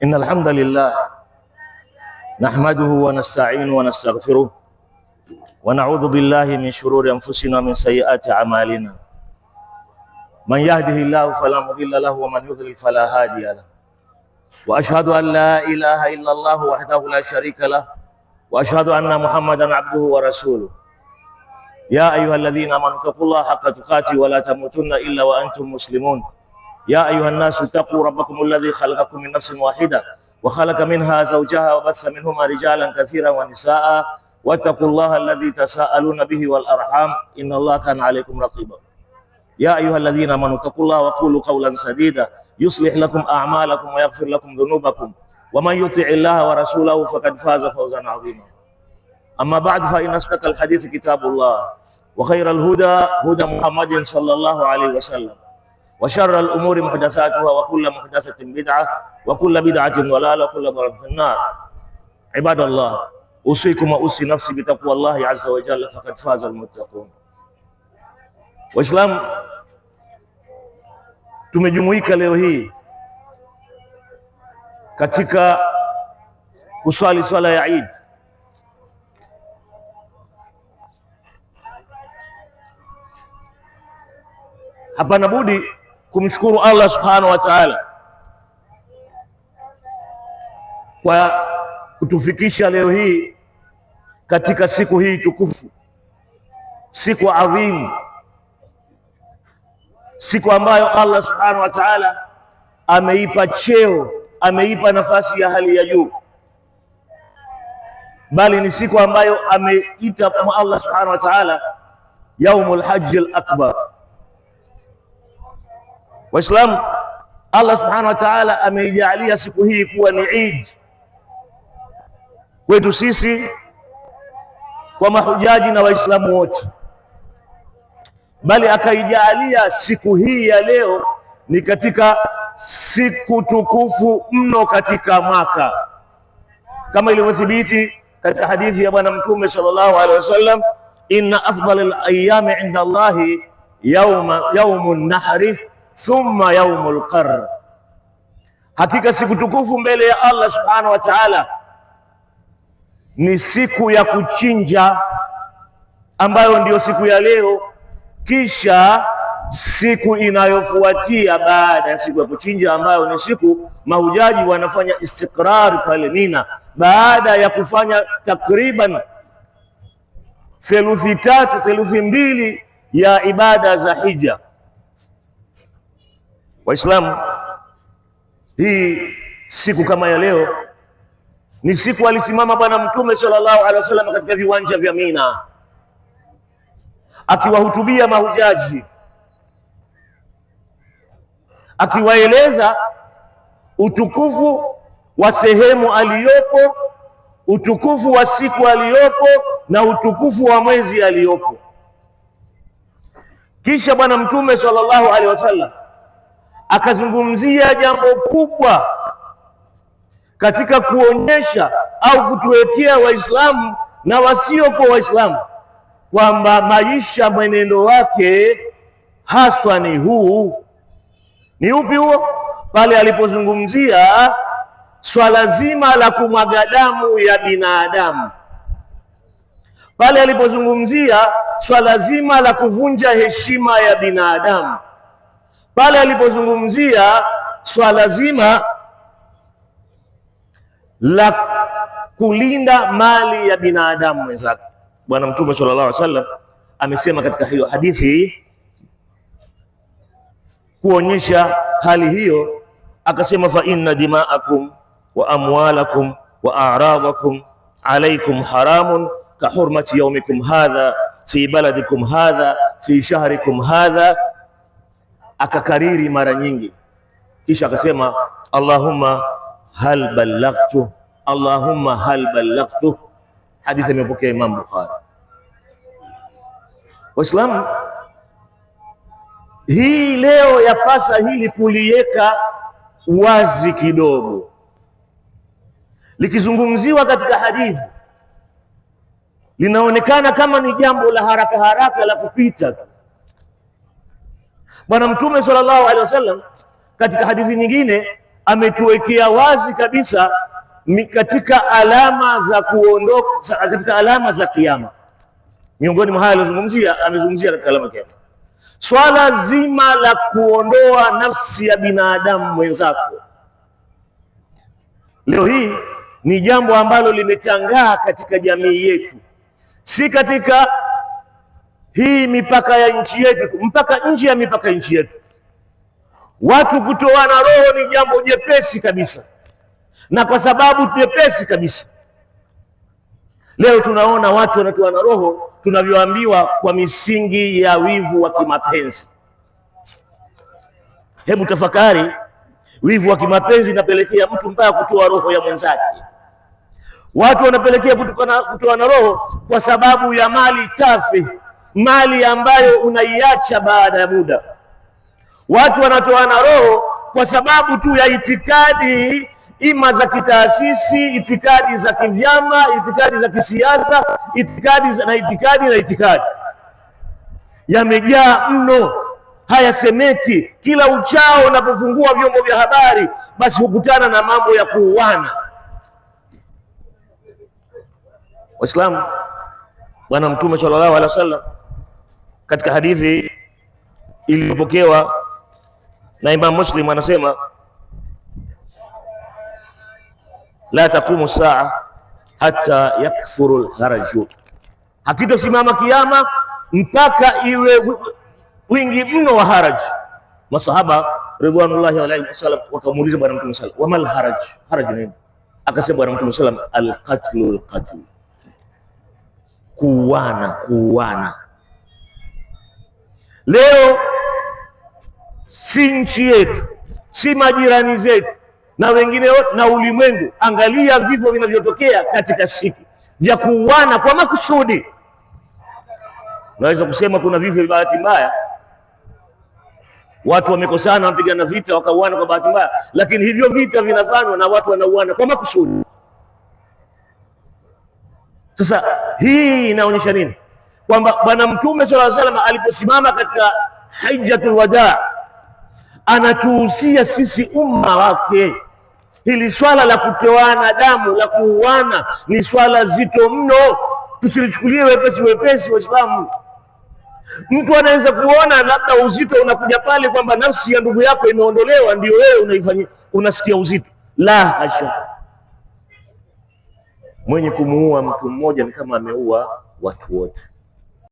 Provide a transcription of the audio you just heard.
إن الحمد لله نحمده ونستعينه ونستغفره ونعوذ بالله من شرور أنفسنا ومن سيئات أعمالنا. من يهده الله فلا مضل له ومن يضلل فلا هادي له. وأشهد أن لا إله إلا الله وحده لا شريك له وأشهد أن محمدا عبده ورسوله. يا أيها الذين آمنوا اتقوا الله حق تقاته ولا تموتن إلا وأنتم مسلمون. يا أيها الناس اتقوا ربكم الذي خلقكم من نفس واحدة وخلق منها زوجها وبث منهما رجالا كثيرا ونساء واتقوا الله الذي تساءلون به والأرحام إن الله كان عليكم رقيبا. يا أيها الذين آمنوا اتقوا الله وقولوا قولا سديدا يصلح لكم أعمالكم ويغفر لكم ذنوبكم ومن يطع الله ورسوله فقد فاز فوزا عظيما. أما بعد فإن أصدق الحديث كتاب الله وخير الهدى هدى محمد صلى الله عليه وسلم وشر الأمور محدثاتها وكل محدثة بدعة وكل بدعة ضلالة وكل ضلالة في النار. عباد الله، أوصيكم وأوصي نفسي بتقوى الله عز وجل فقد فاز المتقون. Waislamu, tumejumuika leo hii katika kuswali swala ya Eid. Hapana budi kumshukuru Allah subhanahu wa ta'ala kwa kutufikisha leo hii katika siku hii tukufu, siku adhimu, siku ambayo Allah subhanahu wa ta'ala ameipa cheo, ameipa nafasi ya hali ya juu, bali ni siku ambayo ameita Allah subhanahu wa ta'ala yaumul hajjil akbar. Waislamu, Allah subhanahu wa ta'ala ameijalia siku hii kuwa ni Eid kwetu sisi, kwa mahujaji na Waislamu wote, bali akaijalia siku hii ya leo ni katika siku tukufu mno katika mwaka, kama ilivyothibiti katika hadithi ya Bwana Mtume sallallahu alaihi wasallam, inna afdalal ayami inda Allahi yaumun nahri thumma yaumul qarr, hakika siku tukufu mbele ya Allah subhanahu wa ta'ala ni siku ya kuchinja, ambayo ndiyo siku ya leo, kisha siku inayofuatia baada ya siku ya kuchinja, ambayo ni siku mahujaji wanafanya istiqrar pale Mina, baada ya kufanya takriban theluthi tatu, theluthi mbili ya ibada za hija. Waislamu, hii siku kama ya leo ni siku alisimama Bwana Mtume sallallahu alaihi wasallam katika viwanja vya Mina akiwahutubia mahujaji, akiwaeleza utukufu wa sehemu aliyopo, utukufu wa siku aliyopo na utukufu wa mwezi aliyopo. Kisha Bwana Mtume sallallahu alaihi wasallam akazungumzia jambo kubwa katika kuonyesha au kutuwekea Waislamu na wasiokuwa Waislamu kwamba maisha, mwenendo wake haswa ni huu. Ni upi huo? Pale alipozungumzia swala zima la kumwaga damu ya binadamu, pale alipozungumzia swala zima la kuvunja heshima ya binadamu, pale alipozungumzia swala zima la kulinda mali ya binadamu mwenzake. Bwana Mtume sallallahu alaihi wasallam amesema katika hiyo hadithi kuonyesha hali hiyo, akasema fa inna dima'akum wa amwalakum wa a'radakum alaykum haramun ka hurmati yawmikum hadha fi baladikum hadha fi shahrikum hadha. Akakariri mara nyingi, kisha akasema Allahumma hal ballaghtu, Allahumma hal ballaghtu. Hadithi imepokea Imam Bukhari. Waislamu, hii leo yapasa hili kuliweka wazi kidogo. Likizungumziwa katika hadithi linaonekana kama ni jambo la haraka haraka la kupita tu. Bwana Mtume sallallahu alaihi wasallam katika hadithi nyingine ametuwekea wazi kabisa katika alama za kuondoka, katika alama za kiyama. Miongoni mwa haya alizungumzia, amezungumzia katika alama ya kiyama swala zima la kuondoa nafsi ya binadamu mwenzako. Leo hii ni jambo ambalo limetangaa katika jamii yetu, si katika hii mipaka ya nchi yetu, mpaka nje ya mipaka nchi yetu. Watu kutoana roho ni jambo jepesi kabisa, na kwa sababu jepesi kabisa, leo tunaona watu wanatoana roho tunavyoambiwa kwa misingi ya wivu wa kimapenzi. Hebu tafakari, wivu wa kimapenzi inapelekea mtu mpaka kutoa roho ya mwenzake. Watu wanapelekea kutoana roho kwa sababu ya mali tafi, mali ambayo unaiacha baada ya muda. Watu wanatoana roho kwa sababu tu ya itikadi, ima za kitaasisi, itikadi za kivyama, itikadi za kisiasa, itikadi yamejaa mno, hayasemeki. Kila uchao unapofungua vyombo vya habari, basi hukutana na mambo ya kuuana. Waislamu, Bwana Mtume sallallahu alaihi wasallam katika hadithi iliyopokewa na Imam Muslim anasema, la taqumu saa hata yakthuru alharaju, hakitosimama kiyama mpaka iwe wingi mno wa haraji. Masahaba ridwanullahi alaihim wasallam wakamuuliza Bwana Mtume sallallahu alaihi wasallam, wamal haraj, haraj nini? Akasema Bwana Mtume sallallahu alaihi wasallam, alqatl, kuuana. Leo si nchi yetu, si majirani zetu na wengine wote na ulimwengu, angalia vifo vinavyotokea katika siku vya kuuana kwa makusudi. Naweza kusema kuna vifo vya bahati mbaya, watu wamekosana, wapigana vita wakauana kwa bahati mbaya, lakini hivyo vita vinafanywa na watu wanauana kwa makusudi. Sasa hii inaonyesha nini? Kwamba Bwana Mtume sallallahu alaihi wasallam aliposimama katika hajjatul wadaa, anatuhusia sisi umma wake. Hili swala la kutoana damu, la kuuana, ni swala zito mno, tusilichukulie wepesi Waislamu. Mtu anaweza kuona labda uzito unakuja pale kwamba nafsi ya ndugu yako imeondolewa, ndio wewe unaifanyia unasikia uzito. La hasha, mwenye kumuua mtu mmoja ni kama ameua watu wote.